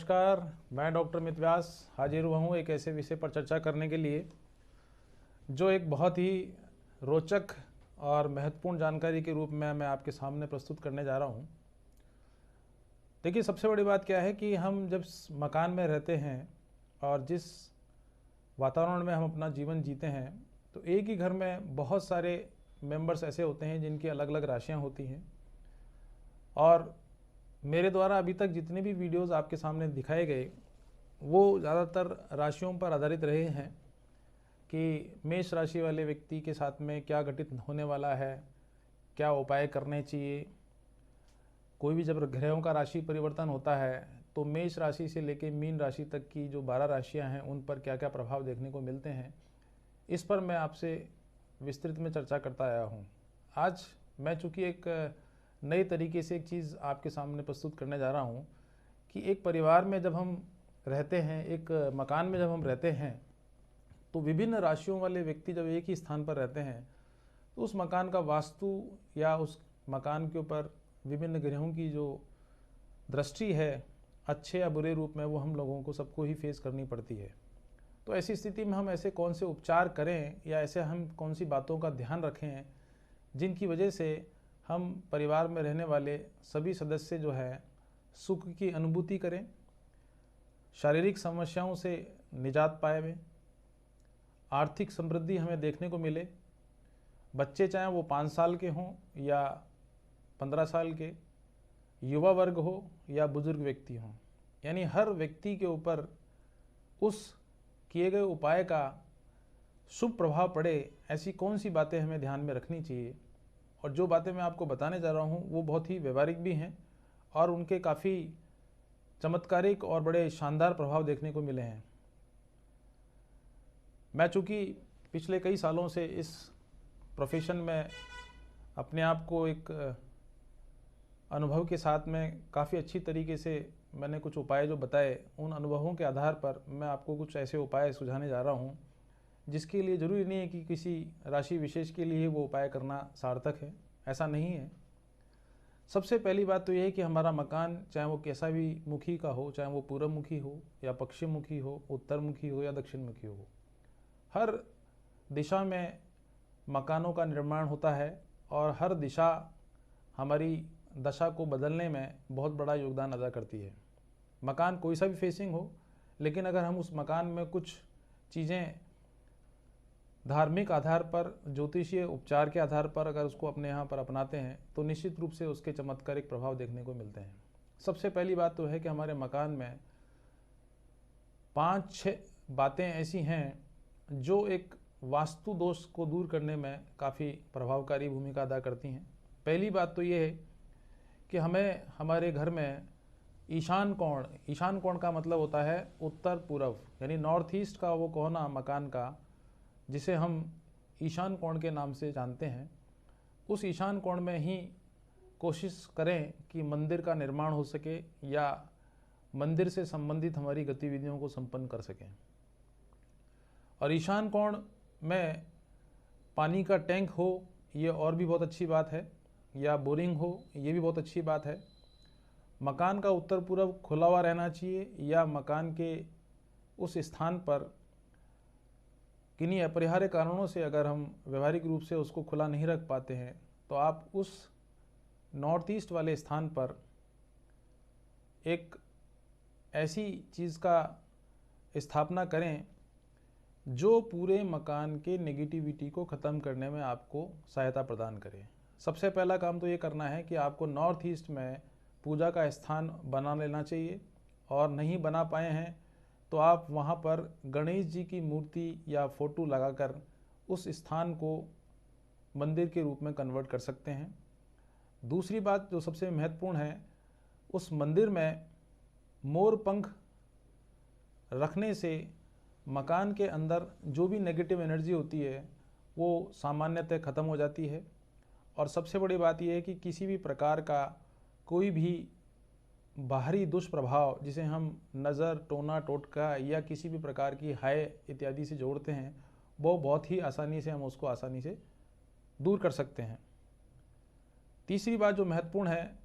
नमस्कार। मैं डॉक्टर अमित व्यास हाजिर हुआ हूँ एक ऐसे विषय पर चर्चा करने के लिए जो एक बहुत ही रोचक और महत्वपूर्ण जानकारी के रूप में मैं आपके सामने प्रस्तुत करने जा रहा हूँ। देखिए, सबसे बड़ी बात क्या है कि हम जब मकान में रहते हैं और जिस वातावरण में हम अपना जीवन जीते हैं, तो एक ही घर में बहुत सारे मेंबर्स ऐसे होते हैं जिनकी अलग अलग राशियाँ होती हैं। और मेरे द्वारा अभी तक जितने भी वीडियोस आपके सामने दिखाए गए वो ज़्यादातर राशियों पर आधारित रहे हैं कि मेष राशि वाले व्यक्ति के साथ में क्या घटित होने वाला है, क्या उपाय करने चाहिए। कोई भी जब ग्रहों का राशि परिवर्तन होता है तो मेष राशि से लेकर मीन राशि तक की जो 12 राशियां हैं उन पर क्या क्या प्रभाव देखने को मिलते हैं, इस पर मैं आपसे विस्तृत में चर्चा करता आया हूँ। आज मैं चूँकि एक नए तरीके से एक चीज़ आपके सामने प्रस्तुत करने जा रहा हूँ कि एक परिवार में जब हम रहते हैं, एक मकान में जब हम रहते हैं, तो विभिन्न राशियों वाले व्यक्ति जब एक ही स्थान पर रहते हैं तो उस मकान का वास्तु या उस मकान के ऊपर विभिन्न ग्रहों की जो दृष्टि है, अच्छे या बुरे रूप में, वो हम लोगों को सबको ही फेस करनी पड़ती है। तो ऐसी स्थिति में हम ऐसे कौन से उपचार करें या ऐसे हम कौन सी बातों का ध्यान रखें जिनकी वजह से हम परिवार में रहने वाले सभी सदस्य जो है सुख की अनुभूति करें, शारीरिक समस्याओं से निजात पाए हुए, आर्थिक समृद्धि हमें देखने को मिले। बच्चे चाहे वो 5 साल के हों या 15 साल के, युवा वर्ग हो या बुजुर्ग व्यक्ति हों, यानी हर व्यक्ति के ऊपर उस किए गए उपाय का शुभ प्रभाव पड़े, ऐसी कौन सी बातें हमें ध्यान में रखनी चाहिए। और जो बातें मैं आपको बताने जा रहा हूँ वो बहुत ही व्यवहारिक भी हैं और उनके काफ़ी चमत्कारिक और बड़े शानदार प्रभाव देखने को मिले हैं। मैं चूँकि पिछले कई सालों से इस प्रोफेशन में अपने आप को एक अनुभव के साथ में काफ़ी अच्छी तरीके से मैंने कुछ उपाय जो बताए, उन अनुभवों के आधार पर मैं आपको कुछ ऐसे उपाय सुझाने जा रहा हूँ जिसके लिए ज़रूरी नहीं है कि किसी राशि विशेष के लिए वो उपाय करना सार्थक है, ऐसा नहीं है। सबसे पहली बात तो ये है कि हमारा मकान चाहे वो कैसा भी मुखी का हो, चाहे वो पूर्व मुखी हो या पश्चिम मुखी हो, उत्तर मुखी हो या दक्षिण मुखी हो, हर दिशा में मकानों का निर्माण होता है और हर दिशा हमारी दशा को बदलने में बहुत बड़ा योगदान अदा करती है। मकान कोई सा भी फेसिंग हो, लेकिन अगर हम उस मकान में कुछ चीज़ें धार्मिक आधार पर, ज्योतिषीय उपचार के आधार पर अगर उसको अपने यहाँ पर अपनाते हैं तो निश्चित रूप से उसके चमत्कारिक प्रभाव देखने को मिलते हैं। सबसे पहली बात तो है कि हमारे मकान में 5-6 बातें ऐसी हैं जो एक वास्तु दोष को दूर करने में काफ़ी प्रभावकारी भूमिका अदा करती हैं। पहली बात तो ये है कि हमें हमारे घर में ईशान कोण का मतलब होता है उत्तर पूर्व, यानी नॉर्थ ईस्ट का वो कोना मकान का, जिसे हम ईशान कोण के नाम से जानते हैं, उस ईशान कोण में ही कोशिश करें कि मंदिर का निर्माण हो सके या मंदिर से संबंधित हमारी गतिविधियों को संपन्न कर सकें। और ईशान कोण में पानी का टैंक हो, ये और भी बहुत अच्छी बात है, या बोरिंग हो, ये भी बहुत अच्छी बात है। मकान का उत्तर पूर्व खुला हुआ रहना चाहिए या मकान के उस स्थान पर किन्हीं अपरिहार्य कारणों से अगर हम व्यवहारिक रूप से उसको खुला नहीं रख पाते हैं तो आप उस नॉर्थ ईस्ट वाले स्थान पर एक ऐसी चीज़ का स्थापना करें जो पूरे मकान के नेगेटिविटी को ख़त्म करने में आपको सहायता प्रदान करे। सबसे पहला काम तो ये करना है कि आपको नॉर्थ ईस्ट में पूजा का स्थान बना लेना चाहिए, और नहीं बना पाए हैं तो आप वहाँ पर गणेश जी की मूर्ति या फोटो लगाकर उस स्थान को मंदिर के रूप में कन्वर्ट कर सकते हैं। दूसरी बात जो सबसे महत्वपूर्ण है, उस मंदिर में मोर पंख रखने से मकान के अंदर जो भी नेगेटिव एनर्जी होती है वो सामान्यतः ख़त्म हो जाती है। और सबसे बड़ी बात यह है कि किसी भी प्रकार का कोई भी बाहरी दुष्प्रभाव, जिसे हम नज़र, टोना टोटका या किसी भी प्रकार की हाय इत्यादि से जोड़ते हैं, वो बहुत ही आसानी से हम उसको आसानी से दूर कर सकते हैं। तीसरी बात जो महत्वपूर्ण है,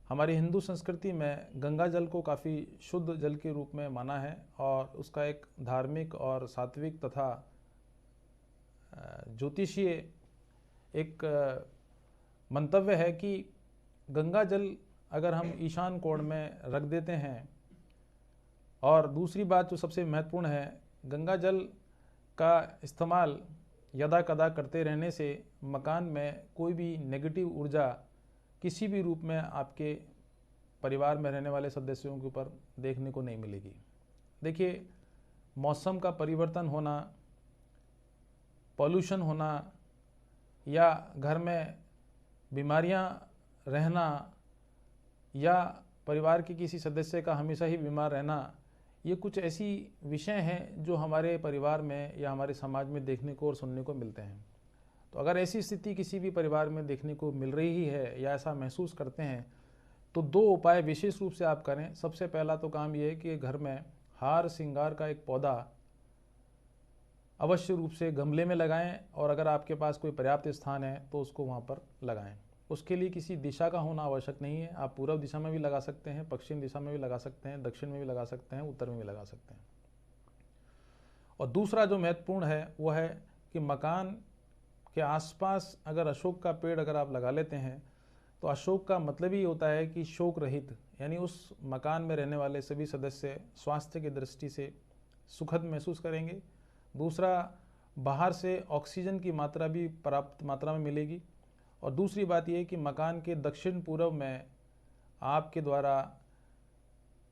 हमारी हिंदू संस्कृति में गंगा जल को काफ़ी शुद्ध जल के रूप में माना है और उसका एक धार्मिक और सात्विक तथा ज्योतिषीय एक मंतव्य है कि गंगा जल अगर हम ईशान कोण में रख देते हैं, और दूसरी बात जो सबसे महत्वपूर्ण है, गंगा जल का इस्तेमाल यदा कदा करते रहने से मकान में कोई भी नेगेटिव ऊर्जा किसी भी रूप में आपके परिवार में रहने वाले सदस्यों के ऊपर देखने को नहीं मिलेगी। देखिए, मौसम का परिवर्तन होना, पॉल्यूशन होना या घर में बीमारियां रहना या परिवार के किसी सदस्य का हमेशा ही बीमार रहना, ये कुछ ऐसी विषय हैं जो हमारे परिवार में या हमारे समाज में देखने को और सुनने को मिलते हैं। तो अगर ऐसी स्थिति किसी भी परिवार में देखने को मिल रही है या ऐसा महसूस करते हैं तो 2 उपाय विशेष रूप से आप करें। सबसे पहला तो काम ये है कि घर में हार श्रृंगार का एक पौधा अवश्य रूप से गमले में लगाएं, और अगर आपके पास कोई पर्याप्त स्थान है तो उसको वहाँ पर लगाएं। उसके लिए किसी दिशा का होना आवश्यक नहीं है। आप पूर्व दिशा में भी लगा सकते हैं, पश्चिम दिशा में भी लगा सकते हैं, दक्षिण में भी लगा सकते हैं, उत्तर में भी लगा सकते हैं। और दूसरा जो महत्वपूर्ण है वो है कि मकान के आसपास अगर अशोक का पेड़ अगर आप लगा लेते हैं तो अशोक का मतलब ही होता है कि शोक रहित, यानी उस मकान में रहने वाले सभी सदस्य स्वास्थ्य की दृष्टि से सुखद महसूस करेंगे। दूसरा, बाहर से ऑक्सीजन की मात्रा भी पर्याप्त मात्रा में मिलेगी। और दूसरी बात यह कि मकान के दक्षिण पूर्व में आपके द्वारा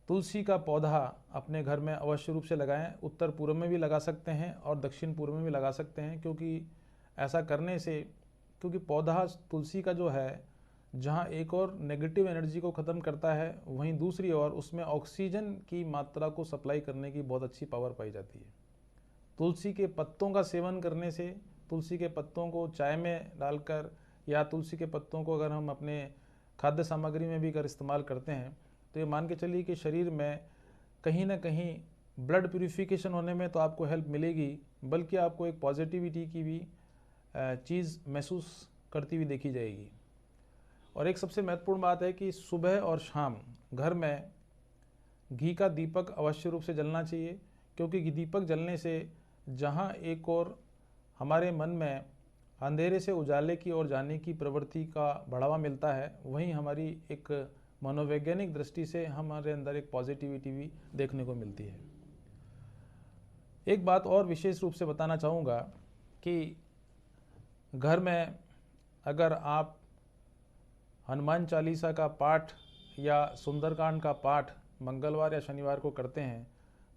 तुलसी का पौधा अपने घर में अवश्य रूप से लगाएं। उत्तर पूर्व में भी लगा सकते हैं और दक्षिण पूर्व में भी लगा सकते हैं, क्योंकि ऐसा करने से, क्योंकि पौधा तुलसी का जो है, जहां एक और नेगेटिव एनर्जी को ख़त्म करता है, वहीं दूसरी ओर उसमें ऑक्सीजन की मात्रा को सप्लाई करने की बहुत अच्छी पावर पाई जाती है। तुलसी के पत्तों का सेवन करने से, तुलसी के पत्तों को चाय में डालकर या तुलसी के पत्तों को अगर हम अपने खाद्य सामग्री में भी अगर इस्तेमाल करते हैं तो ये मान के चलिए कि शरीर में कहीं ना कहीं ब्लड प्यूरिफिकेशन होने में तो आपको हेल्प मिलेगी, बल्कि आपको एक पॉजिटिविटी की भी चीज़ महसूस करती हुई देखी जाएगी। और एक सबसे महत्वपूर्ण बात है कि सुबह और शाम घर में घी का दीपक अवश्य रूप से जलना चाहिए, क्योंकि दीपक जलने से जहाँ एक और हमारे मन में अंधेरे से उजाले की ओर जाने की प्रवृत्ति का बढ़ावा मिलता है, वहीं हमारी एक मनोवैज्ञानिक दृष्टि से हमारे अंदर एक पॉजिटिविटी भी देखने को मिलती है। एक बात और विशेष रूप से बताना चाहूँगा कि घर में अगर आप हनुमान चालीसा का पाठ या सुंदरकांड का पाठ मंगलवार या शनिवार को करते हैं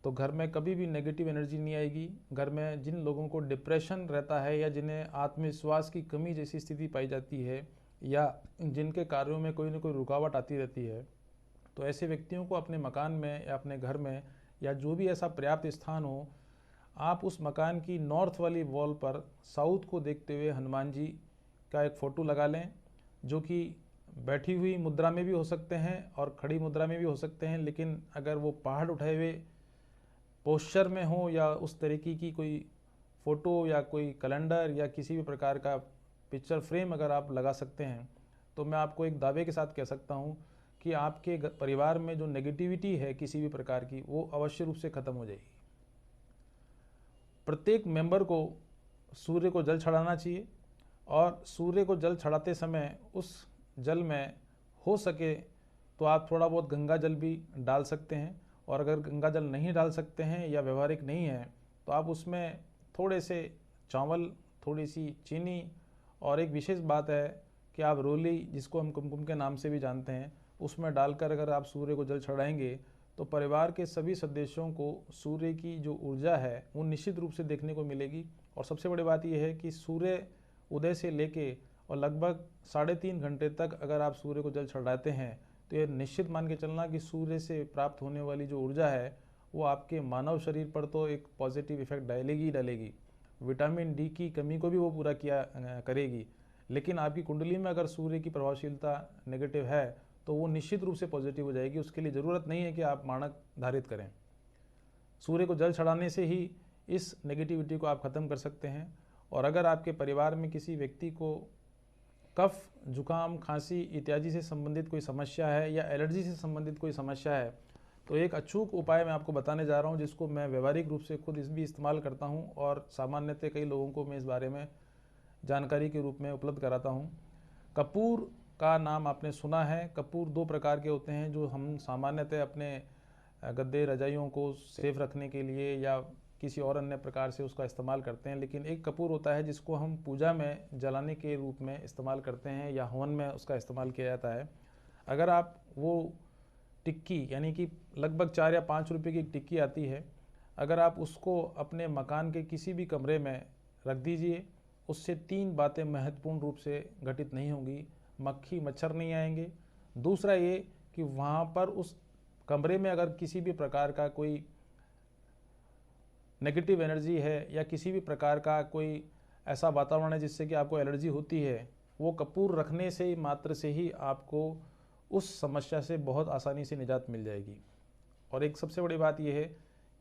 तो घर में कभी भी नेगेटिव एनर्जी नहीं आएगी। घर में जिन लोगों को डिप्रेशन रहता है या जिन्हें आत्मविश्वास की कमी जैसी स्थिति पाई जाती है या जिनके कार्यों में कोई ना कोई रुकावट आती रहती है, तो ऐसे व्यक्तियों को अपने मकान में या अपने घर में या जो भी ऐसा पर्याप्त स्थान हो, आप उस मकान की नॉर्थ वाली वॉल पर साउथ को देखते हुए हनुमान जी का एक फ़ोटो लगा लें, जो कि बैठी हुई मुद्रा में भी हो सकते हैं और खड़ी मुद्रा में भी हो सकते हैं। लेकिन अगर वो पहाड़ उठाए हुए पोस्चर में हो या उस तरीके की कोई फ़ोटो या कोई कैलेंडर या किसी भी प्रकार का पिक्चर फ्रेम अगर आप लगा सकते हैं, तो मैं आपको एक दावे के साथ कह सकता हूँ कि आपके परिवार में जो नेगेटिविटी है किसी भी प्रकार की, वो अवश्य रूप से ख़त्म हो जाएगी। प्रत्येक मेंबर को सूर्य को जल चढ़ाना चाहिए, और सूर्य को जल चढ़ाते समय उस जल में हो सके तो आप थोड़ा बहुत गंगा जल भी डाल सकते हैं, और अगर गंगा जल नहीं डाल सकते हैं या व्यवहारिक नहीं है तो आप उसमें थोड़े से चावल, थोड़ी सी चीनी, और एक विशेष बात है कि आप रोली, जिसको हम कुमकुम के नाम से भी जानते हैं, उसमें डालकर अगर आप सूर्य को जल चढ़ाएंगे तो परिवार के सभी सदस्यों को सूर्य की जो ऊर्जा है वो निश्चित रूप से देखने को मिलेगी। और सबसे बड़ी बात यह है कि सूर्य उदय से लेके और लगभग 3.5 घंटे तक अगर आप सूर्य को जल चढ़ाते हैं तो ये निश्चित मान के चलना कि सूर्य से प्राप्त होने वाली जो ऊर्जा है वो आपके मानव शरीर पर तो एक पॉजिटिव इफेक्ट डालेगी ही डालेगी। विटामिन डी की कमी को भी वो पूरा किया करेगी। लेकिन आपकी कुंडली में अगर सूर्य की प्रभावशीलता नेगेटिव है तो वो निश्चित रूप से पॉजिटिव हो जाएगी। उसके लिए ज़रूरत नहीं है कि आप मानक धारित करें। सूर्य को जल चढ़ाने से ही इस नेगेटिविटी को आप ख़त्म कर सकते हैं। और अगर आपके परिवार में किसी व्यक्ति को कफ, जुकाम, खांसी इत्यादि से संबंधित कोई समस्या है या एलर्जी से संबंधित कोई समस्या है, तो एक अचूक उपाय मैं आपको बताने जा रहा हूं, जिसको मैं व्यवहारिक रूप से खुद इस भी इस्तेमाल करता हूं और सामान्यतः कई लोगों को मैं इस बारे में जानकारी के रूप में उपलब्ध कराता हूं। कपूर का नाम आपने सुना है। कपूर दो प्रकार के होते हैं जो हम सामान्यतः अपने गद्दे रजाइयों को सेफ रखने के लिए या किसी और अन्य प्रकार से उसका इस्तेमाल करते हैं, लेकिन एक कपूर होता है जिसको हम पूजा में जलाने के रूप में इस्तेमाल करते हैं या हवन में उसका इस्तेमाल किया जाता है। अगर आप वो टिक्की, यानी कि लगभग 4 या 5 रुपये की एक टिक्की आती है, अगर आप उसको अपने मकान के किसी भी कमरे में रख दीजिए, उससे 3 बातें महत्वपूर्ण रूप से घटित नहीं होंगी। मक्खी मच्छर नहीं आएंगे। दूसरा ये कि वहाँ पर उस कमरे में अगर किसी भी प्रकार का कोई नेगेटिव एनर्जी है या किसी भी प्रकार का कोई ऐसा वातावरण है जिससे कि आपको एलर्जी होती है, वो कपूर रखने से मात्र से ही आपको उस समस्या से बहुत आसानी से निजात मिल जाएगी। और एक सबसे बड़ी बात यह है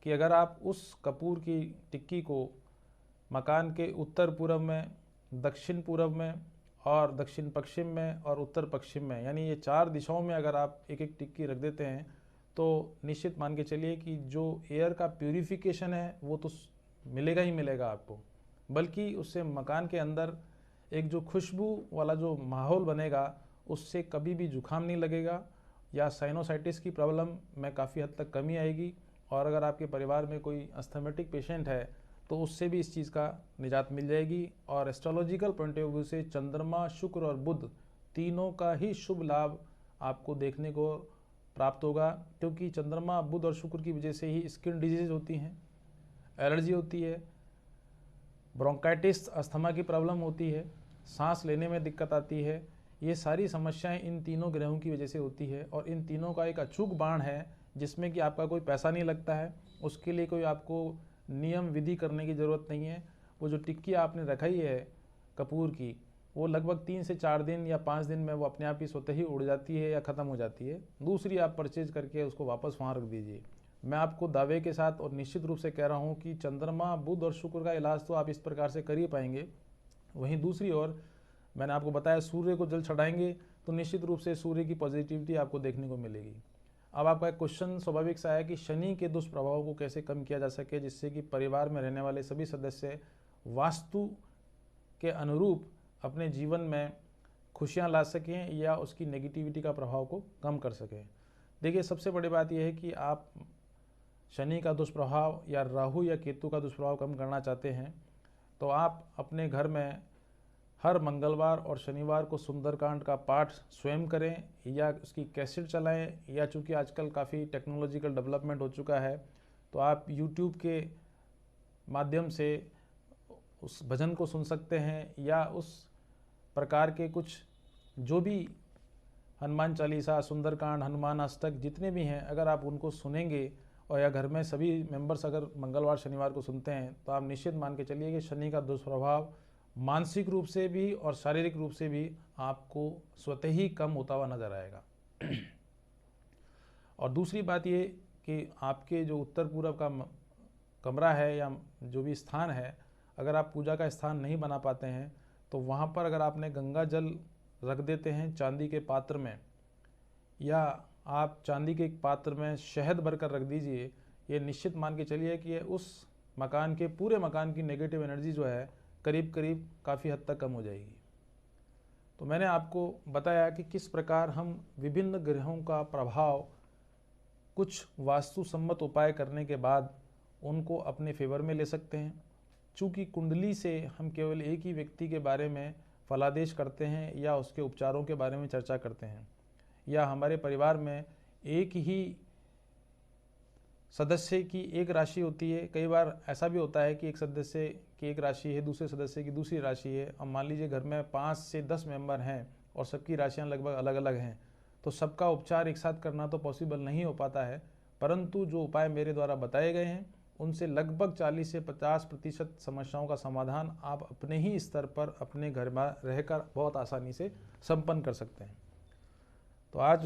कि अगर आप उस कपूर की टिक्की को मकान के उत्तर पूर्व में, दक्षिण पूर्व में और दक्षिण पश्चिम में और उत्तर पश्चिम में, यानी ये 4 दिशाओं में अगर आप एक एक टिक्की रख देते हैं, तो निश्चित मान के चलिए कि जो एयर का प्यूरिफिकेशन है वो तो मिलेगा ही मिलेगा आपको, बल्कि उससे मकान के अंदर एक जो खुशबू वाला जो माहौल बनेगा, उससे कभी भी जुकाम नहीं लगेगा या साइनोसाइटिस की प्रॉब्लम में काफ़ी हद तक कमी आएगी। और अगर आपके परिवार में कोई अस्थमेटिक पेशेंट है तो उससे भी इस चीज़ का निजात मिल जाएगी। और एस्ट्रोलॉजिकल पॉइंट ऑफ व्यू से चंद्रमा, शुक्र और बुध तीनों का ही शुभ लाभ आपको देखने को प्राप्त होगा, क्योंकि चंद्रमा, बुध और शुक्र की वजह से ही स्किन डिजीज होती हैं, एलर्जी होती है, ब्रोंकाइटिस अस्थमा की प्रॉब्लम होती है, सांस लेने में दिक्कत आती है। ये सारी समस्याएं इन तीनों ग्रहों की वजह से होती है। और इन तीनों का एक अचूक बाण है जिसमें कि आपका कोई पैसा नहीं लगता है, उसके लिए कोई आपको नियम विधि करने की ज़रूरत नहीं है। वो जो टिक्की आपने रखाई है कपूर की, वो लगभग 3 से 4 दिन या 5 दिन में वो अपने आप ही स्वतः ही उड़ जाती है या ख़त्म हो जाती है। दूसरी आप परचेज करके उसको वापस वहाँ रख दीजिए। मैं आपको दावे के साथ और निश्चित रूप से कह रहा हूँ कि चंद्रमा, बुध और शुक्र का इलाज तो आप इस प्रकार से कर ही पाएंगे। वहीं दूसरी ओर मैंने आपको बताया, सूर्य को जल चढ़ाएंगे तो निश्चित रूप से सूर्य की पॉजिटिविटी आपको देखने को मिलेगी। अब आपका एक क्वेश्चन स्वाभाविक सा है कि शनि के दुष्प्रभावों को कैसे कम किया जा सके, जिससे कि परिवार में रहने वाले सभी सदस्य वास्तु के अनुरूप अपने जीवन में खुशियां ला सकें या उसकी नेगेटिविटी का प्रभाव को कम कर सकें। देखिए, सबसे बड़ी बात यह है कि आप शनि का दुष्प्रभाव या राहु या केतु का दुष्प्रभाव कम करना चाहते हैं तो आप अपने घर में हर मंगलवार और शनिवार को सुंदरकांड का पाठ स्वयं करें या उसकी कैसेट चलाएं, या चूँकि आजकल काफ़ी टेक्नोलॉजिकल डेवलपमेंट हो चुका है तो आप यूट्यूब के माध्यम से उस भजन को सुन सकते हैं या उस प्रकार के कुछ जो भी हनुमान चालीसा, सुंदरकांड, हनुमान अष्टक जितने भी हैं, अगर आप उनको सुनेंगे और या घर में सभी मेंबर्स अगर मंगलवार शनिवार को सुनते हैं तो आप निश्चित मान के चलिए कि शनि का दुष्प्रभाव मानसिक रूप से भी और शारीरिक रूप से भी आपको स्वतः ही कम होता हुआ नजर आएगा। और दूसरी बात ये कि आपके जो उत्तर पूर्व का कमरा है या जो भी स्थान है, अगर आप पूजा का स्थान नहीं बना पाते हैं तो वहाँ पर अगर आपने गंगा जल रख देते हैं चांदी के पात्र में, या आप चांदी के एक पात्र में शहद भरकर रख दीजिए, ये निश्चित मान के चलिए कि ये उस मकान के पूरे मकान की नेगेटिव एनर्जी जो है करीब करीब काफ़ी हद तक कम हो जाएगी। तो मैंने आपको बताया कि किस प्रकार हम विभिन्न ग्रहों का प्रभाव कुछ वास्तुसम्मत उपाय करने के बाद उनको अपने फेवर में ले सकते हैं। चूँकि कुंडली से हम केवल एक ही व्यक्ति के बारे में फलादेश करते हैं या उसके उपचारों के बारे में चर्चा करते हैं, या हमारे परिवार में एक ही सदस्य की एक राशि होती है। कई बार ऐसा भी होता है कि एक सदस्य की एक राशि है, दूसरे सदस्य की दूसरी राशि है। अब मान लीजिए घर में 5 से 10 मेंबर हैं और सबकी राशियां लगभग अलग अलग हैं, तो सबका उपचार एक साथ करना तो पॉसिबल नहीं हो पाता है। परंतु जो उपाय मेरे द्वारा बताए गए हैं उनसे लगभग 40 से 50% समस्याओं का समाधान आप अपने ही स्तर पर अपने घर में रहकर बहुत आसानी से संपन्न कर सकते हैं। तो आज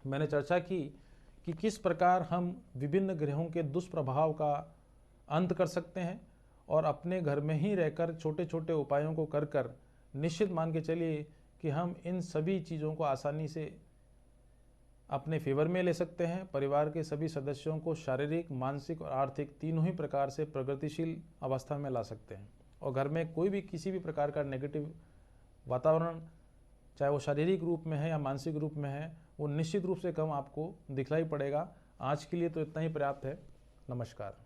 मैंने चर्चा की कि किस प्रकार हम विभिन्न ग्रहों के दुष्प्रभाव का अंत कर सकते हैं और अपने घर में ही रहकर छोटे छोटे उपायों को कर निश्चित मान के चलिए कि हम इन सभी चीज़ों को आसानी से अपने फेवर में ले सकते हैं। परिवार के सभी सदस्यों को शारीरिक, मानसिक और आर्थिक तीनों ही प्रकार से प्रगतिशील अवस्था में ला सकते हैं। और घर में कोई भी किसी भी प्रकार का नेगेटिव वातावरण, चाहे वो शारीरिक रूप में है या मानसिक रूप में है, वो निश्चित रूप से कम आपको दिखलाई पड़ेगा। आज के लिए तो इतना ही पर्याप्त है। नमस्कार।